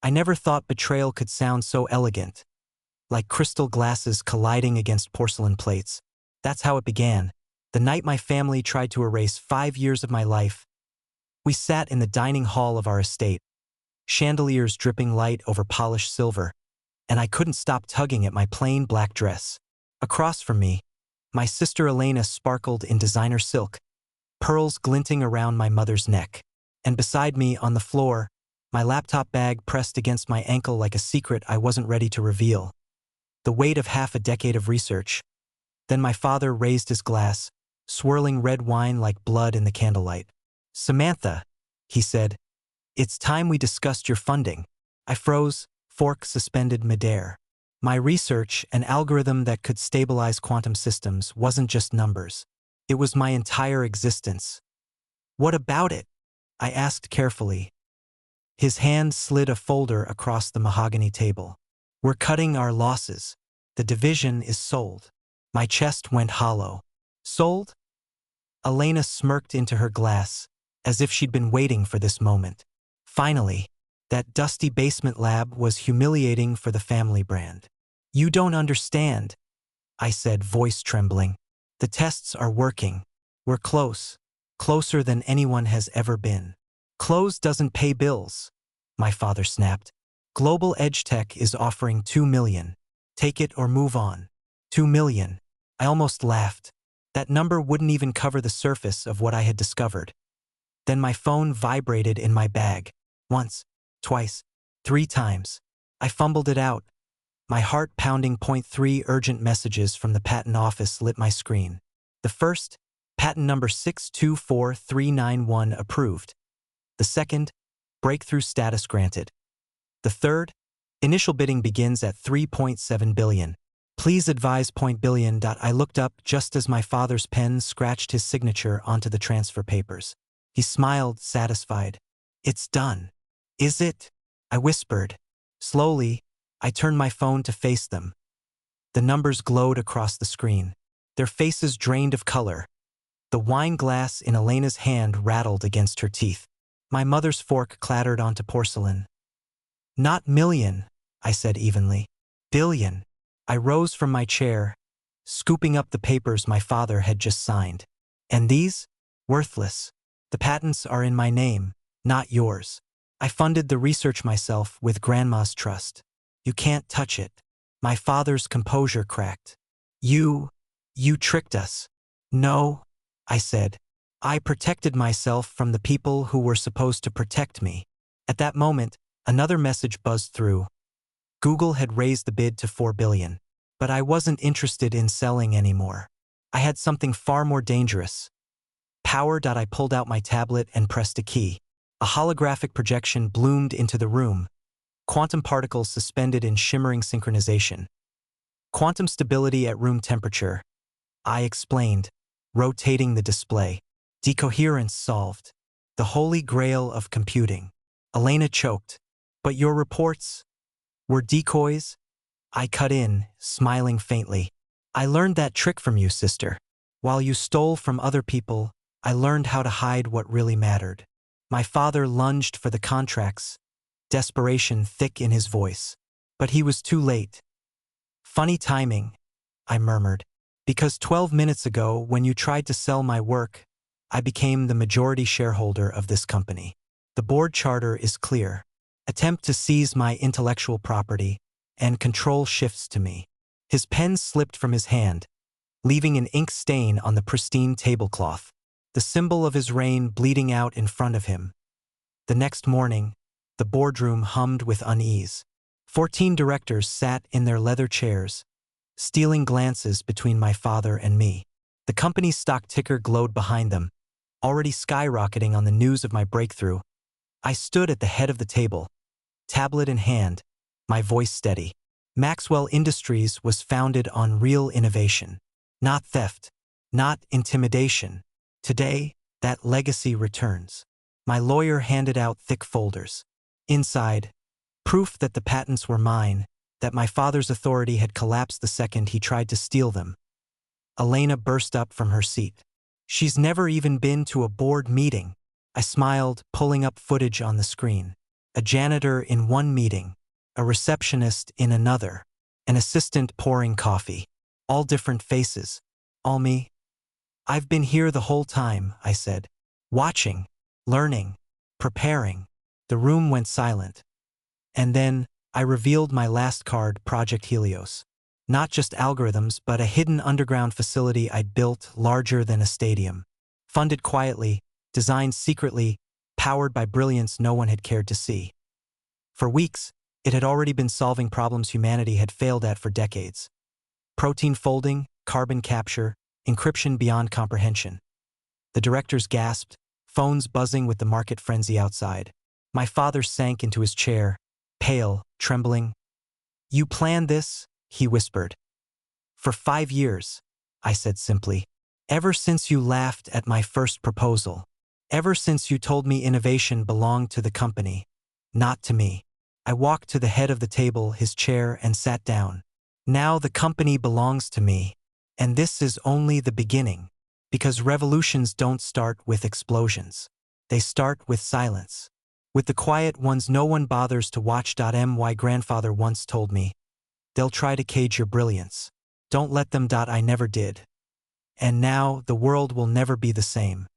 I never thought betrayal could sound so elegant, like crystal glasses colliding against porcelain plates. That's how it began. The night my family tried to erase 5 years of my life, we sat in the dining hall of our estate, chandeliers dripping light over polished silver, and I couldn't stop tugging at my plain black dress. Across from me, my sister Elena sparkled in designer silk, pearls glinting around my mother's neck. And beside me on the floor, my laptop bag pressed against my ankle like a secret I wasn't ready to reveal. The weight of half a decade of research. Then my father raised his glass, swirling red wine like blood in the candlelight. "Samantha," he said, "it's time we discussed your funding." I froze, fork suspended midair. My research, an algorithm that could stabilize quantum systems, wasn't just numbers. It was my entire existence. "What about it?" I asked carefully. His hand slid a folder across the mahogany table. "We're cutting our losses. The division is sold." My chest went hollow. "Sold?" Elena smirked into her glass, as if she'd been waiting for this moment. Finally, that dusty basement lab was humiliating for the family brand. "You don't understand," I said, voice trembling. "The tests are working. We're close. Closer than anyone has ever been." "Close doesn't pay bills," my father snapped. "Global Edge Tech is offering $2 million. Take it or move on." $2 million. I almost laughed. That number wouldn't even cover the surface of what I had discovered. Then my phone vibrated in my bag. Once, twice, 3 times. I fumbled it out. My heart pounding. .3 urgent messages from the patent office lit my screen. The first, patent number 624391 approved. The second, breakthrough status granted. The third, initial bidding begins at $3.7 billion. Please advise .billion. I looked up just as my father's pen scratched his signature onto the transfer papers. He smiled, satisfied. "It's done." "Is it?" I whispered. Slowly, I turned my phone to face them. The numbers glowed across the screen. Their faces drained of color. The wine glass in Elena's hand rattled against her teeth. My mother's fork clattered onto porcelain. "Not million," I said evenly. "Billion." I rose from my chair, scooping up the papers my father had just signed. "And these? Worthless. The patents are in my name, not yours. I funded the research myself with Grandma's trust. You can't touch it." My father's composure cracked. You tricked us." "No," I said. "I protected myself from the people who were supposed to protect me." At that moment, another message buzzed through. Google had raised the bid to $4 billion. But I wasn't interested in selling anymore. I had something far more dangerous. Power. I pulled out my tablet and pressed a key. A holographic projection bloomed into the room. Quantum particles suspended in shimmering synchronization. "Quantum stability at room temperature," I explained, rotating the display. "Decoherence solved. The holy grail of computing." Elena choked. "But your reports were decoys?" I cut in, smiling faintly. "I learned that trick from you, sister. While you stole from other people, I learned how to hide what really mattered." My father lunged for the contracts, desperation thick in his voice. But he was too late. "Funny timing," I murmured. "Because 12 minutes ago, when you tried to sell my work, I became the majority shareholder of this company. The board charter is clear. Attempt to seize my intellectual property, and control shifts to me." His pen slipped from his hand, leaving an ink stain on the pristine tablecloth, the symbol of his reign bleeding out in front of him. The next morning, the boardroom hummed with unease. 14 directors sat in their leather chairs, stealing glances between my father and me. The company's stock ticker glowed behind them, already skyrocketing on the news of my breakthrough. I stood at the head of the table, tablet in hand, my voice steady. Maxwell Industries was founded on real innovation, not theft, not intimidation. Today, that legacy returns. My lawyer handed out thick folders. Inside, proof that the patents were mine, that my father's authority had collapsed the second he tried to steal them. Elena burst up from her seat. "She's never even been to a board meeting." I smiled, pulling up footage on the screen. a janitor in one meeting, a receptionist in another, an assistant pouring coffee. All different faces. All me. I've been here the whole time, I said. Watching, learning, preparing. The room went silent. And then, I revealed my last card, Project Helios. Not just algorithms, but a hidden underground facility I'd built larger than a stadium. Funded quietly, designed secretly, powered by brilliance no one had cared to see. For weeks, it had already been solving problems humanity had failed at for decades. Protein folding, carbon capture, encryption beyond comprehension. The directors gasped, phones buzzing with the market frenzy outside. My father sank into his chair, pale, trembling. "You planned this?" he whispered. "For 5 years," I said simply. "Ever since you laughed at my first proposal. Ever since you told me innovation belonged to the company, not to me." I walked to the head of the table, his chair, and sat down. "Now the company belongs to me. And this is only the beginning. Because revolutions don't start with explosions. They start with silence. With the quiet ones no one bothers to watch. My grandfather once told me, "They'll try to cage your brilliance. Don't let them." I never did. And now the world will never be the same.